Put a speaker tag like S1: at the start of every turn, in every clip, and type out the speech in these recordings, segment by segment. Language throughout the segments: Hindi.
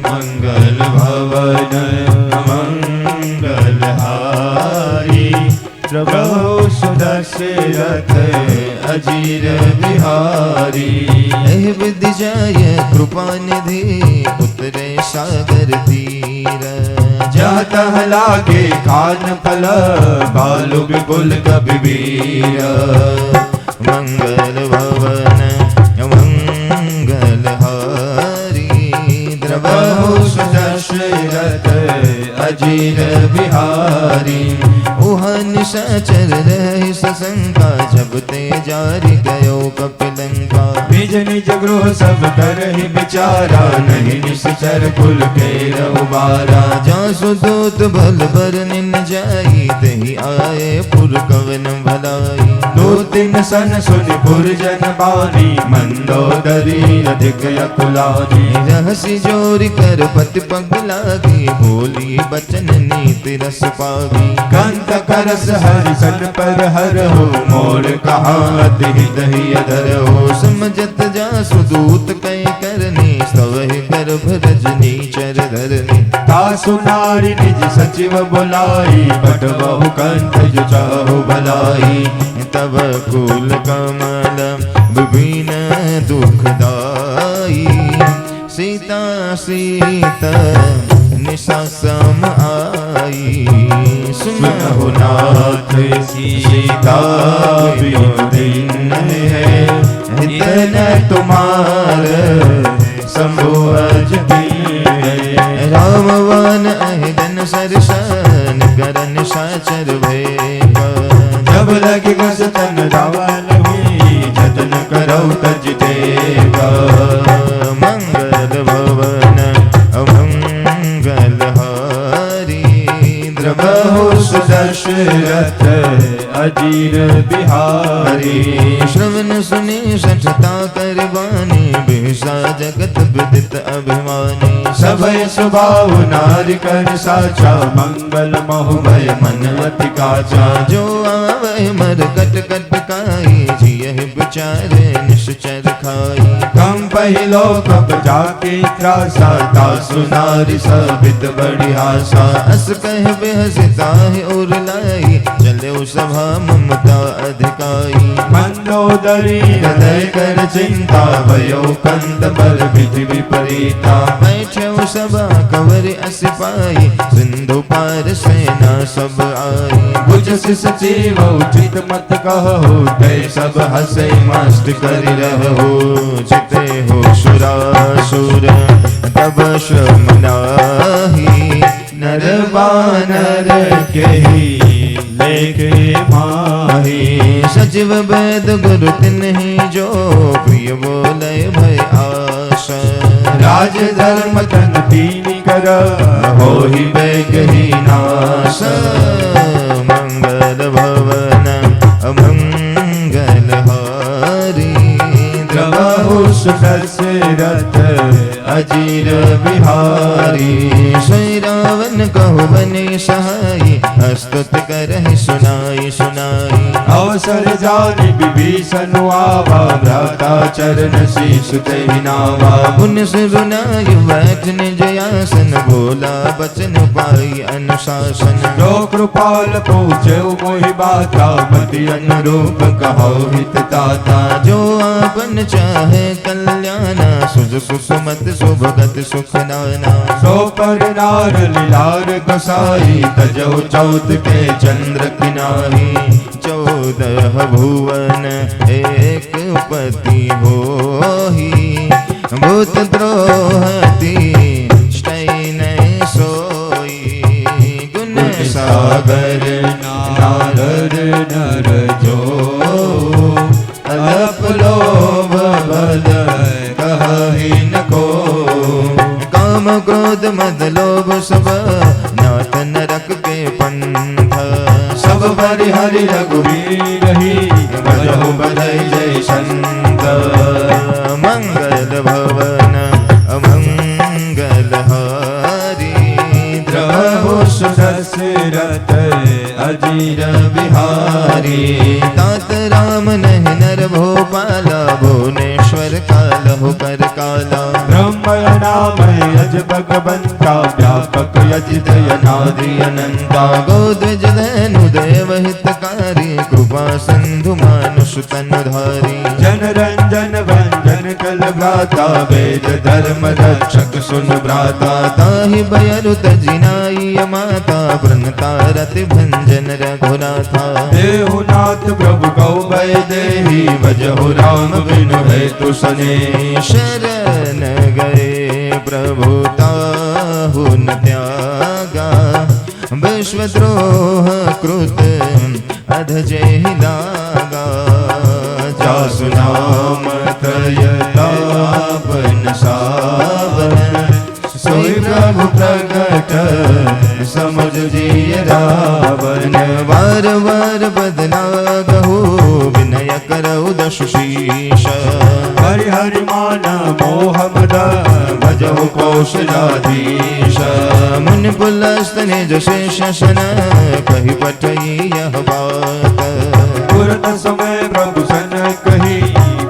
S1: मंगल भवन मंगलहारी प्रभु सुदशरथ अजीर बिहारी।
S2: विद्याय कृपा निधि उतरे सागर तीर
S1: जाता लागे कान फल बालु विपुल कबीर।
S2: मंगल भवन मंगलहारी
S1: प्रभु सुदशरथ अजीर बिहारी।
S2: उहन सचर रहे सशंका जब ते जारी गयो कपिलंका।
S1: निज निज गृह सब करहि विचारा नहीं निश्चर कुल के रहुबारा।
S2: जासु दूत बल बर निन जाई तही आए पुर कवन भलाई।
S1: दो तीन सन सुनि पुरजन बानी मंदोदरी अधिक अकुलानी।
S2: रहसी जोरी कर पति पग लागी बोली बचन नीति रस पागी।
S1: कंत करस हरि सन पर हर हो मोर कहा अति दही अधर हो।
S2: समझत जासु दूत कै करनी सवहि गर्भ रजनी चर धरनी।
S1: तासु नारी निज सचिव बुलाई बट बहु कंठ जो चाहु भलाई।
S2: तब कुल कमल विभिन्न दुखदाई। सीता सीता निशा सम आई।
S1: सुनहु नाथ सीता बिनु दीन है हितन तुम्हार शंभु अजदीन।
S2: राम वन अहिदन सरसन करन साचर भेद।
S1: जब लगे घस तन रावल हुई जतन करौ तज देगा।
S2: मंगल भवन मंगलहारी
S1: प्रभु सुदशरथ अजीर बिहारी।
S2: श्रवण सुनि सठता करवानी बिहसा जगत विदित अभिमानी।
S1: सभय स्वभाव नारी कर साचा मंगल महु भय मन अति काचा।
S2: जो आवे मर कट कट काई जियहि विचारे निश्चर खाई।
S1: कम पहिलो कब जाके त्रासा तासु नारी सबित बड़ी आशा।
S2: अस कह बेहसता है और लाई चले सभा ममता अधिकाई।
S1: मंदोदरी हृदय कर चिंता भयो कंद बल विधि विपरीता।
S2: बैठे सभा कवर अस पाई सिंधु पार सेना सब आई।
S1: बुझ सचिव उचित मत कहो ते सब हसे मस्त करि रहो।
S2: चिते हो सुरासुर तब श्रम नाही।
S1: नर बानर केहि लेखे माही।
S2: सचिव वेद गुरु तिन्हि जो प्रिय बोले भय आशा।
S1: राज धर्म तन तीनि कर होहि बेगहि नाश।
S2: मंगल भवन अमंगलहारी
S1: प्रभु सुदशरथ अजीर बिहारी।
S2: श्री रावण कहु बने सहाई स्तुति करहि सुनाई सुनाई।
S1: अवसर जानि विभीषण आवा भ्राता चरण शीश तेहि नावा।
S2: पुण्य सुनाई बैठ निज आसन बोला बचन पाई अनुशासन।
S1: जो कृपाल पूछे मोहि बाता मति अनुरूप कहो हित ताता।
S2: जो आपन चाहे कल्याणा सुज सुमत सुभगत सुख नाना।
S1: सो पर नार लीलार कसाई तजो चौथ के चंद्र किनारी।
S2: 14 भुवन एक पति होही। भूत द्रोहती न सोई। गुण सागर
S1: नारद नर जो अलप लोभ बल कहि न को।
S2: काम क्रोध मद लोभ सब नाथ नरक के पंथ।
S1: सब बरि हरि रघुवीर ही बजहु बधै जय संत।
S2: मंगल भवन अमंगलहारी
S1: प्रभु सुदशरथ अजीर बिहारी।
S2: तात राम नहीं नर भोपाला भुवनेश्वर काल हो कर काला।
S1: ब्रह्मणा नाम यज भगवंता व्यापक यज अनादि अनंता
S2: गोद्विज धनु देव हितकारी कृपा सिंधु मानुष तनुधारी
S1: जन रंजन भंजन कल भ्राता वेद धर्म रक्षक सुन भ्राता
S2: ताहि बयरु तजिनाई माता प्रणता रति भंजन रघुनाथा
S1: देहुनाथ प्रभु गौ भय देहि भजहु राम बिनु हेतु सने
S2: शरण गए प्रभु ताहु न त्यागा विश्वद्रोह कृत अधजेहि दागा
S1: जासु नाम तय तापन सावन सोई प्रभु प्रगट समझ जिय रावण
S2: वार वार बदला गहो विनय करऊ दशु शीश
S1: हरि हरि मान मोह मद भजहु कौशलाधीश
S2: मुनि पुलस्त निज शेष शन कहि पठई यह बात
S1: तुरत समय प्रभु सन कही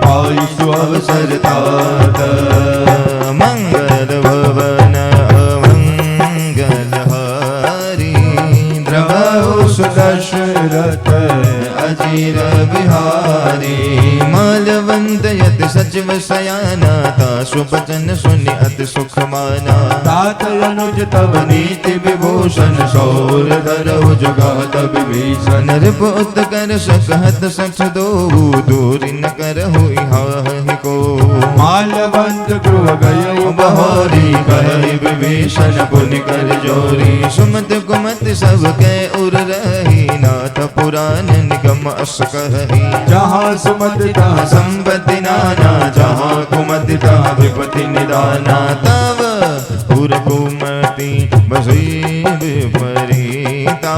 S1: पाई सु अवसर तात
S2: मंगल भवन अमंगल हारी
S1: द्रवहु सुदशरथ अजीर बिहारी
S2: मालवंत यति सचिव सयाना तासु बचन सुनि अति सुख माना
S1: तात अनुज तव नीति विभूषण सौर धरहु जुगात विभीषण
S2: नरपोत कर सकहत सठ दो दूरी न करहु इहाहि को
S1: माल्यवंत गृह गयो बहोरी कहि विभीषण पुनि कर जोरी
S2: सुमत कुमत सब कै उर रही नाथ पुराण निगम अस कहि
S1: जहाँ सुमत तहाँ
S2: संपत्ति नाना जहाँ कुमति तहाँ विपति निदाना तव पुर कुमति बसी विपरीता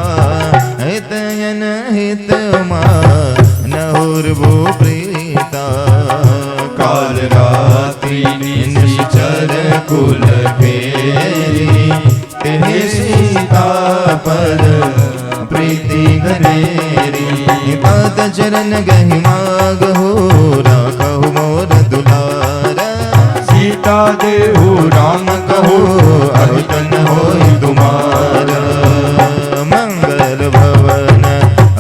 S2: हितयन हित नहुर्भु प्रीता
S1: काल रात्रि निश्चर कुल फेरी तेहि सीता पर प्रीति घनेरी
S2: पाद चरण गहि माग हो राखहु मोर दुलारा
S1: सीता देहु राम कहो
S2: अहितन होई तुम्हारा मंगल भवन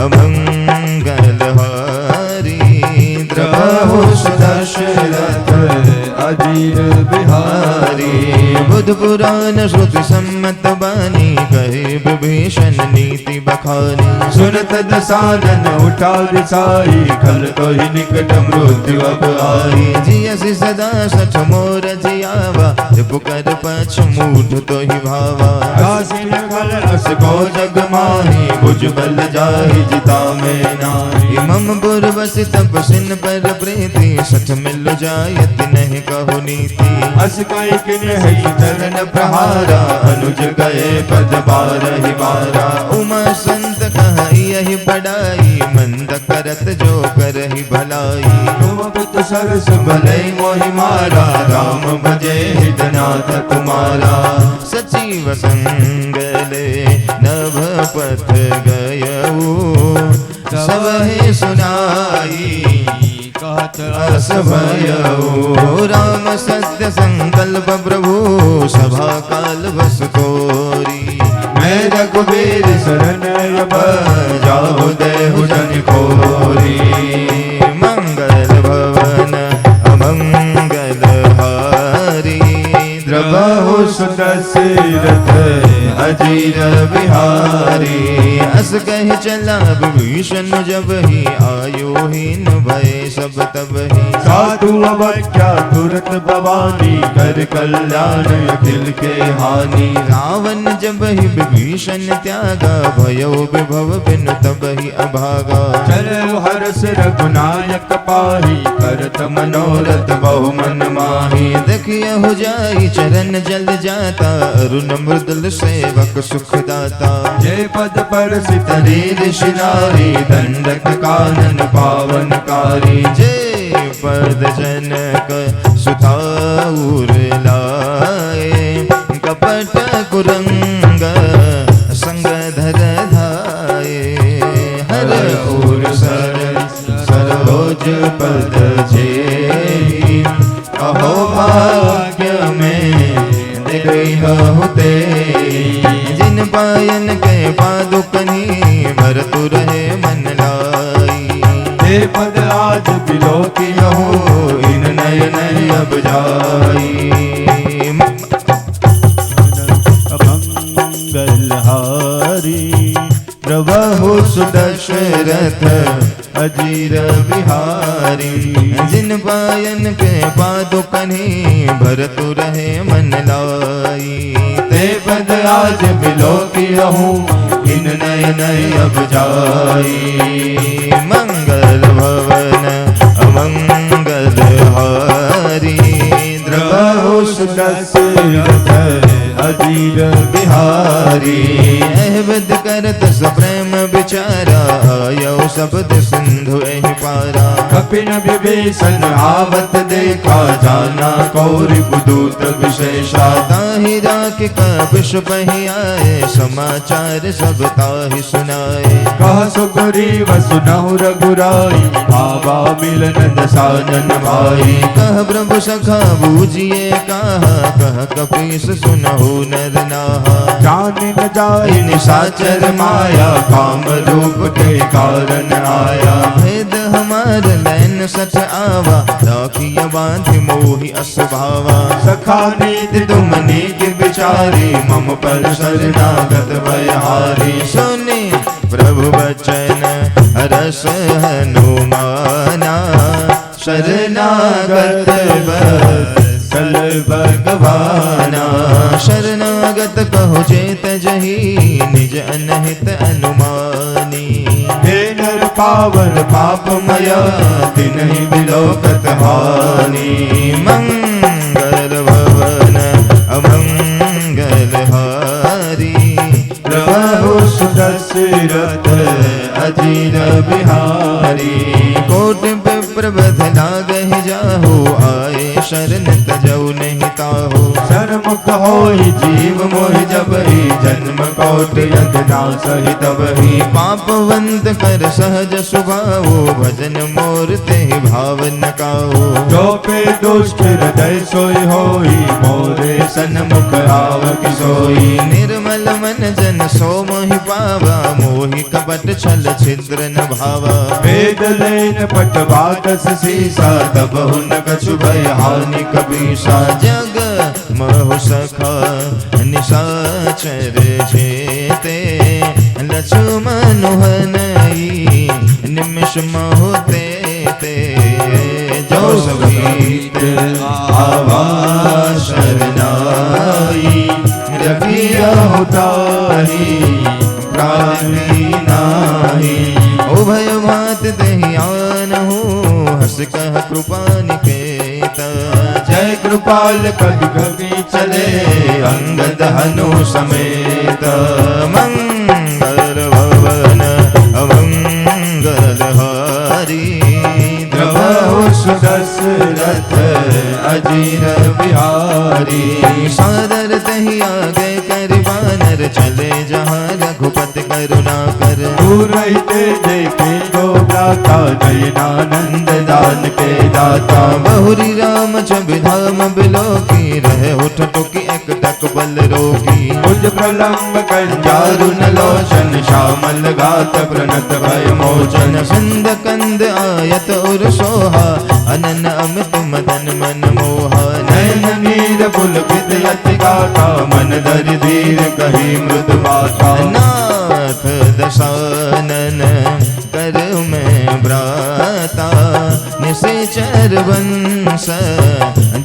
S2: अमंगल हारी
S1: द्रवहु सुदशरथ अजीर बिहारी
S2: बुध पुराण श्रुति सम्मत बानी कहे विभीषण नीति बखानी
S1: सुनत दसानन उठा रिसाई खल तो ही निकट मृत्यु अब आई
S2: जियसि सदा सठ मोर जियावा पुकर पछ मूढ़ तो ही भावा
S1: कासिन खल रस को जग माही भुज बल जाहि जिता में नाही
S2: मम पुर बस तपसिन पर प्रीति सठ मिल जायत नहीं कहु नीति
S1: अस कई किन है चरण प्रहारा अनुज गए पद बारहि बारा
S2: उमा संत कहि यही बड़ाई मंद करत जो करहि भलाई
S1: तुम पित सरस भलई मोहि मारा राम भजे हितनाथ तुम्हारा
S2: सचिव संगले नभ पथ गयऊ सबहि सुनाई
S1: कहत
S2: अस भयऊ राम सत्य संकल्प प्रभु सभा काल बस तोरी
S1: मैं रघुबीर शरण अब जाहु देहु जन खोरी
S2: मंगल भवन अमंगल हारी
S1: द्रवहु सुदशरथ अजीर बिहारी
S2: अस कहि चला विभीषण जब ही आयुहीन भय सब तब ही
S1: साधु अवज्ञा तुरत भवानी कर कल्याण अखिल के हानि
S2: रावण जब ही विभीषण त्यागा भयो विभव बिनु तब ही अभागा
S1: चलो हरस रघुनायक पाही करत मनोरथ बहु मन माही
S2: देखिए हो जाई चरण जल जाता अरुण मृदुल सेवक सुख दाता
S1: जय पद पर सितरी ऋषि नारी दंडक कानन पावनकारी
S2: जय पद जनक सुताउर लाए कपट कुरंग संग धर धाये हर
S1: और सरोज पद जे अहो भाग्य में
S2: होते जिन पायन के पादुकनी भरतु रहे मन लाई
S1: ते पद आज बिलो की हो
S2: इन नयन अब जाई
S1: मंगलहारी
S2: प्रभु सुदशरथ अजीर बिहारी जिन पायन के पादुकनी भरतु रहे मन लाई
S1: ते पद आज बिलो की हो
S2: इन नयन अब जाई मंगल भवन अमंगल हारी द्रवहु
S1: दशरथ अजीर
S2: बिहारी अहबद करत सप्रेम बिचारा आयो शब्द सिंधु एहि पारा
S1: कपिन विभीषण आवत देखा जाना कौरि बुदूत विशेषा
S2: ताहि राख कपिश पहि आए समाचार सब ताहि सुनाए
S1: कह सुग्रीव सुनहु रघुराई आवा मिलन दसानन भाई
S2: कह प्रभु सखा बूझिए कहा कह कपीस सुनहु नर नाहा
S1: जाने न जाए
S2: निशाचर
S1: माया काम रूप के कारण आया
S2: भेद हमार लैन सच आवा राखिय बांध मोहि असभावा
S1: सखा नीति
S2: तुम नीक बिचारी मम पर शरणागत भयहारी सुने प्रभु वचन रस हनुमाना शरणागत
S1: सल भगवाना
S2: शरणागत कहो चेत जही निज अनहित अनुमानी
S1: हे नर पावन पापमय तिन्हि बिलोकत हानि
S2: मंगल भवन अमंगल हारी
S1: प्रभु सुदशरथ अजीर बिहारी
S2: कोटि विप्रबध लागहि जाहु आए शरण तजौ नहीं ताहु
S1: शर्मुख होई जीव मोहि जबहि जन्म कोटि यज्ञ सहित बहि
S2: पापवंत कर सहज सुभावो भजन मोर ते भाव न काओ
S1: जो पे दुष्ट हृदय सोई होई मोरे सन्मुख आव किसोई
S2: निर्मल मन जन सो मोहि पावा मोहि कपट छल छिद्र न भावा
S1: वेद लेन पट बाकस सीसा तब हुन कछु भय हानि कबीसा
S2: जग महु सखा निशाचर जेते लक्ष्मण हनई निमिष मोहते ते जो
S1: सवीत आवा शरणाई रखिया उतारी प्राणी नाही
S2: उभय भात दहियान हो हस कह कृपा निकेत
S1: जय कृपाल कवि कवि चले अंगद हनु समेत
S2: मंगल भवन अमंगल हारी
S1: द्रवहु सुदशरथ अजीर बिहारी
S2: सादर तहि आगे कर बानर चले जहाँ रघुपति करुणा कर
S1: दूर रहते देखे दो भ्राता नयनानंद दान के दाता
S2: बहुरी राम छवि धाम बिलो की रहे उठ टुकी एक टक बल रोगी
S1: कुज प्रलंब कंजारु न लोचन श्यामल गात प्रणत भय मोचन
S2: सिंध कंद आयत उर सोहा अनन अमित मदन मन मोहा
S1: नयन नीर पुलकित यति गाथा मन धरि धीर कही मृदु बाथा
S2: नाथ दशानन कर में भ्राता निशेचर वंश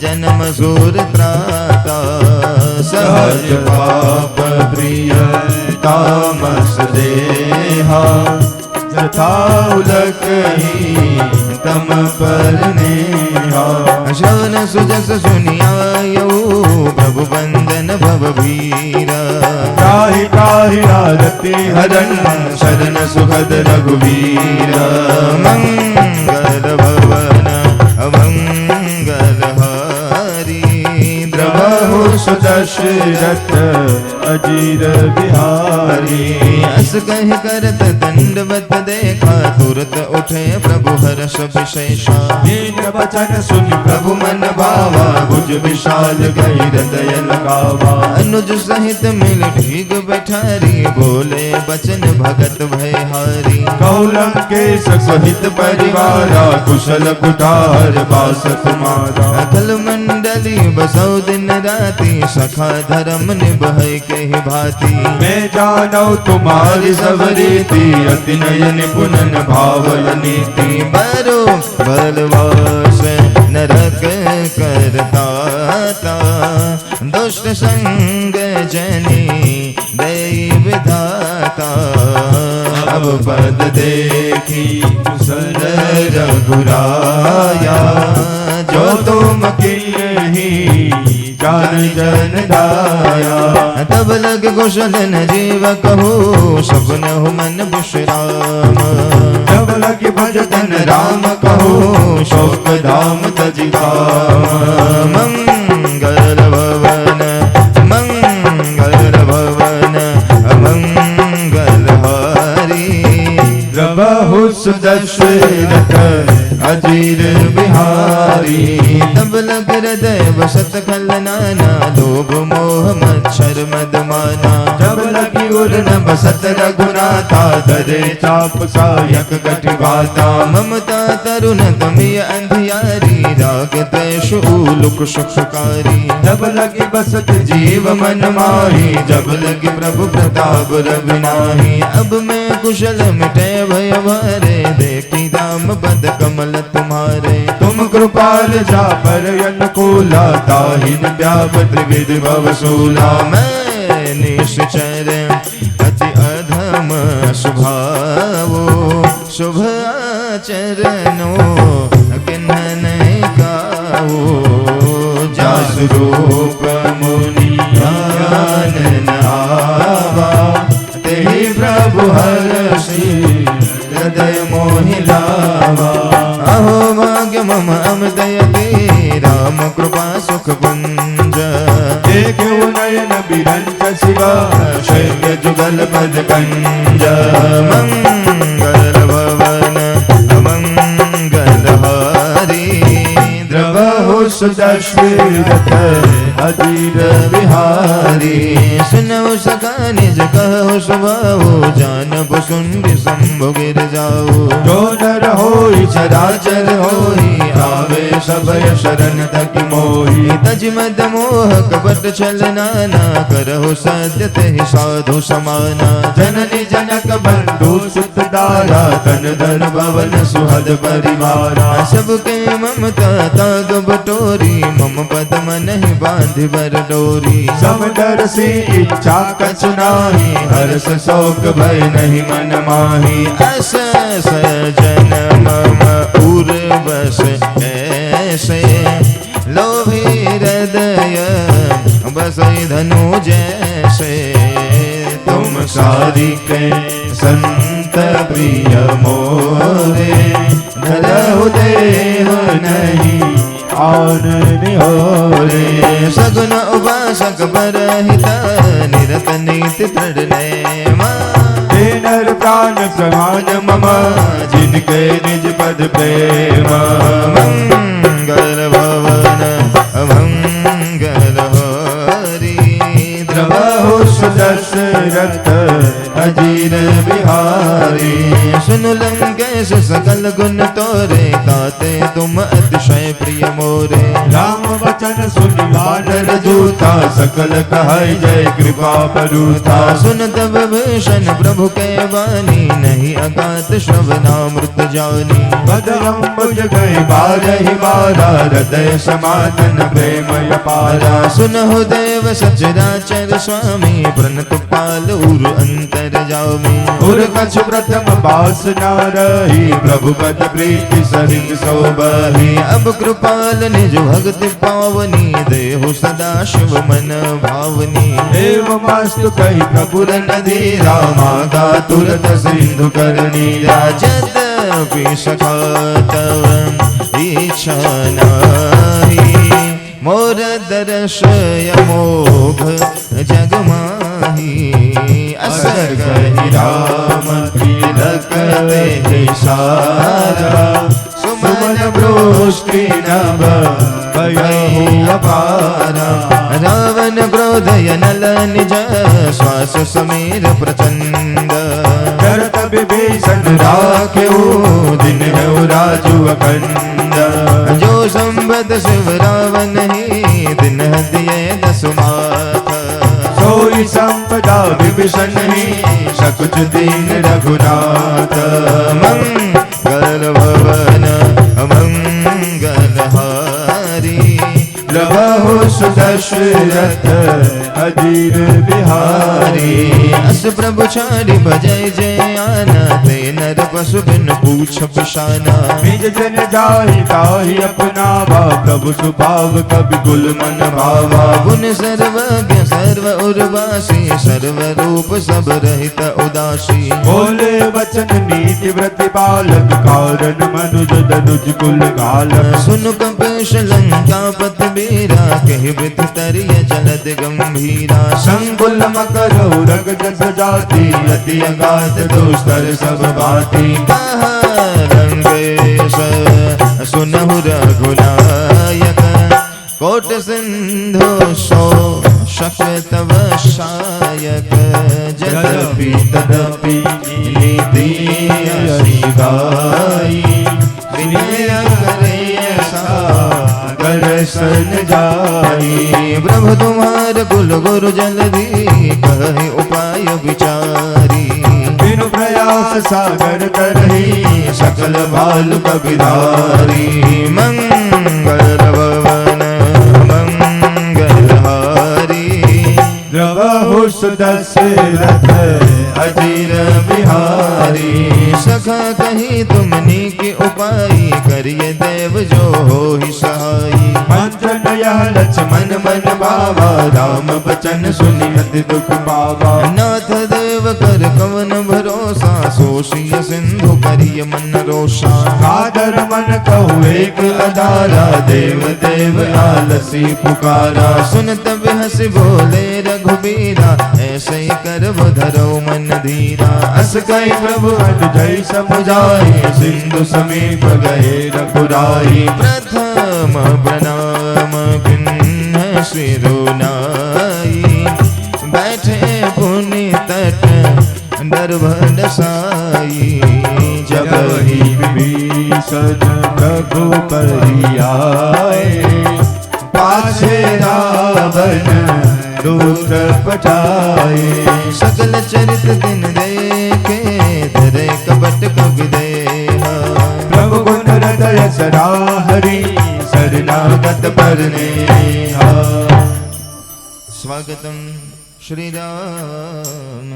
S2: जन्म सूर त्राता
S1: सहज पाप प्रिय तामस देहा जथा उलकहि तम पर नेहा
S2: श्रवण सुजस सुनियायो प्रभु बंदन भव भीरा
S1: त्राहि त्राहि आरति हरन शरण सुखद रघुवीर
S2: मंगल भवन अमंगल हारी
S1: द्रवहु सुदशरथ अजीर बिहारी।
S2: अस कह करत दंडवत देखा, तुरत उठे प्रभु हर्ष विशेषा।
S1: दीन वचन सुन प्रभु मन भावा, भुज विशाल गई हृदय लगावा।
S2: अनुज सहित मिल ठीक बैठारी, बोले बचन भगत भयहारी।
S1: कौलम के सहित परिवारा, कुशल कुठार बास तुम्हारा।
S2: अखल मंडली बसौ दिन राति, सखा धर्म निभय के भांति।
S1: मैं जानो तुम्हारी सब रीति, अति नयन पुनन भावल नीति।
S2: बरो बलवास नरक करता, दुष्ट संग जनी दई विधाता।
S1: अब पद देखी कुशल रघुराया, जो तुम की ही जान जन दाया।
S2: तब लग कुशल न जीव कहो, सपन हो मन विश्राम।
S1: जब लग भजन राम कहो, शोक धाम तजिकाम।
S2: मंगल भवन मंगल भवन मंगल हारी।
S1: प्रभु सुदशरथ अजीर बिहारी।
S2: तब लग हृदय बसत खल नाना, लोभ मोह मच्छर मद माना।
S1: जब लगी उर न बसत रघुनाथा, धरे चाप सायक गठिबाता।
S2: ममता तरुण तमिय अंधियारी, राग द्वेष उलुक सुखकारी।
S1: जब लगी बसत जीव मन माही, जब लगी प्रभु प्रताप रविनाही।
S2: अब मैं कुशल मिटे भय भरे, देखी दाम बद कमल तुम्हारे।
S1: तुम कृपाल जा पर अनुकूला, ताहिन व्याप त्रिविध भवसूला।
S2: मैं निश्चर अति अधम स्वभावो, शुभ आचरणो किन्हन गाओ।
S1: जास रूप मुनि ज्ञान आवा, तेहि प्रभु हरषि हृदय मोहि लावा।
S2: अहो भाग्य मम अमदय की, राम कृपा सुख पुंज।
S1: देखे नयन बिरंच शिवा, शैव्य जुगल पद कंज।
S2: मंगल भवन मंगल हारी।
S1: द्रवहु सुदशरथ अजीर बिहारी।
S2: सुनऊ सका निज कहो स्वभाव, जानब सुंदि शंभु गिर जाओ।
S1: जो नर होई चराचर होई, आवे सबय शरण तक मोही।
S2: तज मद मोह कपट छल नाना, करहु सत्य तेहि साधु समाना।
S1: जननी जनक बंधु सुत दारा, तन धन भवन सुहद परिवारा।
S2: सबके ममता ताग बटोरी, मम पद मन ही बांधि बर डोरी।
S1: समदर से इच्छा कछु नाही, हर्ष शोक भय नहीं मन माही।
S2: अस सजन मम उर्वश ऐसे, लोभी हृदय बसई धनु जैसे।
S1: तुम सारी के संत प्रिय मोरे, धरहु देव नहीं और निहोरे।
S2: सगुन उपासक परहित, निरत नीति दृढ़ नेम।
S1: हे नर प्राण प्रमाण मम, जिनके निज पद प्रेम।
S2: मंगल भवन मंगल हारी।
S1: द्रवहु सुदशरथ अजीर बिहारी।
S2: सुन लंकेश सकल गुण तोरे, ताते तुम अतिशय प्रिय मोरे।
S1: राम वचन सुनि वानर जूथा, सकल कहै जय कृपा परूथा।
S2: सुन तब भूषण प्रभु के वाणी, नहीं अगात श्रवणामृत जानी।
S1: बदअम्बुज गए बारहि बारा, हृदय समाधन प्रेमय पारा।
S2: सुनहु देव सचराचर स्वामी, प्रणत पाल उर अंतर जामी।
S1: उर कछु प्रथम बास न रही, प्रभु पद प्रीति सहित सोबही।
S2: अब कृपाल निज भक्ति पावनी, देहु सदा शिव मन भावनी।
S1: एवं वास्तु कही प्रभु नदी, रामागा तुरत सिंधु करनी।
S2: जद्यपि सखा तव इच्छा नाही, मोर दर्श अमोघ जग माही अस कहि राम तिलकते सारा सुमन ब्रोष्टि नभ कहि अपारा रावण क्रोधय नल निज श्वास समीर प्रचंड
S1: करत विभीषण राख्यो दिन राजु अखंड
S2: जो संबद शिव रावण ही दिन दिए दस माथ
S1: सोई संपदा विभीषण ही सकुच दीन रघुनाथ
S2: मंगल भवन मंगल हारी
S1: लबहु सुदशरथ अजीर बिहारी
S2: अस प्रभु छाड़ी बजय जय आना ते नर पशु बिन पूछ पिशाना
S1: निज जन जाहि ताहि अपनावा प्रभु सुभाव कवि कुल मन भावा
S2: गुण सर्वज्ञ सर्व उर्वासी सर्व रूप सब रहित उदासी
S1: बोले वचन नीति व्रत पालक कारण मनुज धनुज कुल गालक
S2: सुन कपीश लंका पत बीरा कहि वृथ तरिय जलद गंभीरा
S1: संकुल मकर रग जस जाति अति अगाध दुस्तर सब भांति
S2: कहा रंगेश सुनहु रघुनायक कोट सिंधु सो शक्तव शायक
S1: यद्यपि तदपि नीति असी गाई विनय करे सागर सन जाई
S2: प्रभु तुम्हार कुल गुरु जलधि कहि उपाय विचारी
S1: बिनु प्रयास सागर करहि सकल भालु कबिधारी
S2: मंगल भवन मंगल हारी
S1: द्रवहु सुदशरथ अजीर बिहारी
S2: सखा कही तुमने के उपाय करिए देव जो हो ही सहाई
S1: मंथन यह लक्ष्मण मन भावा राम बचन सुनि अति दुख पावा
S2: नाथ देव कर कवन भरोसा सोशिय सिंधु करिय मन रोषा
S1: कादर मन कहु एक अदारा देव देव आलसी पुकारा
S2: सुन तब हंस बोले रघुबीरा ऐसे ही कर धरो मन धीरा
S1: अस कहि प्रभु अनुजय समुझाई सिंधु समीप गए रघुराई
S2: प्रथम प्रणाम किन्ह सिरुनाई बैठे पुनि तट दरभंड साई
S1: जब ही विभीषण रघुपति आए पाछे रावण दूत पठाए
S2: सकल चरित दिन देखे धरे कपट कवि देहा
S1: प्रभु गुण हृदय सराहरी शरणागत परनेहा
S2: स्वागतम श्री राम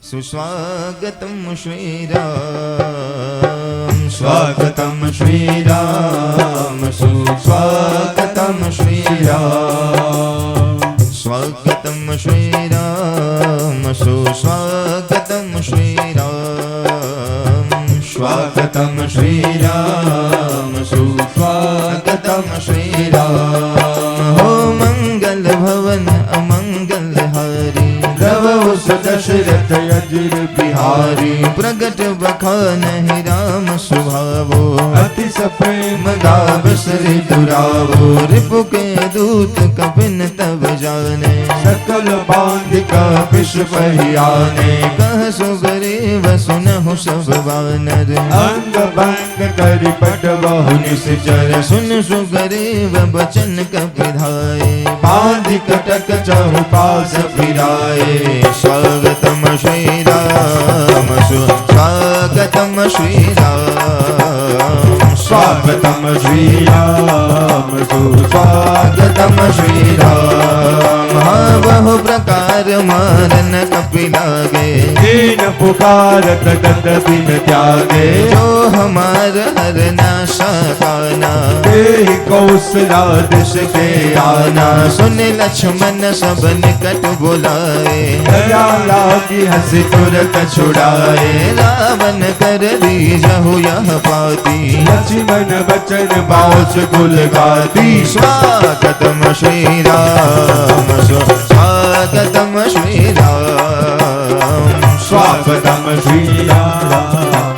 S2: सुस्वागतम श्री राम
S1: स्वागतम श्री राम सुस्वागतम श्री राम
S2: स्वागतम श्री राम सुस्वागतम श्री राम
S1: स्वागतम श्री राम सुस्वागतम श्री राम
S2: हो मंगल भवन अमंगल हारी
S1: द्रवहु सुदशरथ अजीर बिहारी
S2: प्रगट बखान ही राम सुभावो
S1: अति सप्रेम
S2: गाव श्री दुरावो रिपु के दूत कपिन तब जाने
S1: सकल बांधिक पिश पहियाने
S2: कह सुग्रीव सुनहु सब वानर
S1: अंग भंग करि पट बहु निश्चर
S2: सुन सुग्रीव बचन कपिधाये
S1: बांधि कटक चहुपास फिराए
S2: स्वागतम श्री राम स्वागतम श्री राम
S1: स्वागतम श्री राम
S2: सुस्वागतम श्री राम बहु प्रकार मारन कपि बिलागे।
S1: दीन पुकारत दत्त बिन त्यागे।
S2: जो हमार हर नाशा काना,
S1: देहि कौशला दिश के आना।
S2: सुन लक्ष्मण सब निकट बुलाए,
S1: दया लागी हंसी तुरत छुड़ाए।
S2: रावण कर दीजहु यह पाती,
S1: लक्ष्मण बचन बाँच कुल गाती।
S2: स्वागतम श्री राम स्वागतम श्री राम,
S1: स्वागतम श्री राम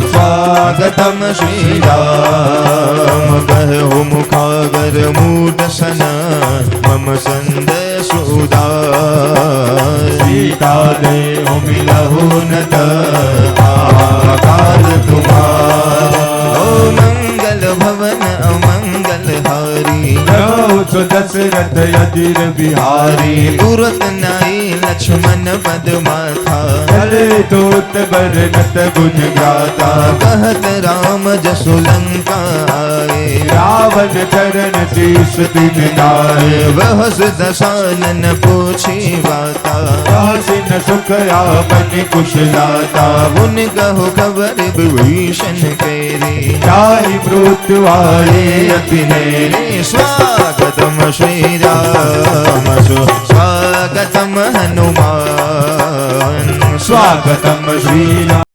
S2: स्वागतम श्री राम। कहु मुखागर मूढ़ सना, मम संदेश उदार।
S1: सीता दे मिलहु न आकार तुम्हारा।
S2: ओ मंगल भवन अमंगल हारी,
S1: सो दशरथ अधीर बिहारी।
S2: तुरत नाई लक्ष्मण पद माथा,
S1: चले दूत बरनत गुण गाता।
S2: कहत राम जसु लंका आए,
S1: रावण चरण शीश दिन गाए।
S2: वह दशानन पूछी बाता,
S1: कासिन सुख आपन कुशलाता।
S2: उन कहो खबर विभीषण केरी,
S1: ताहि मृत्यु आए अति नेरे।
S2: स्वागतम श्री राम स्वागतम हनुमान,
S1: स्वागतम श्री राम।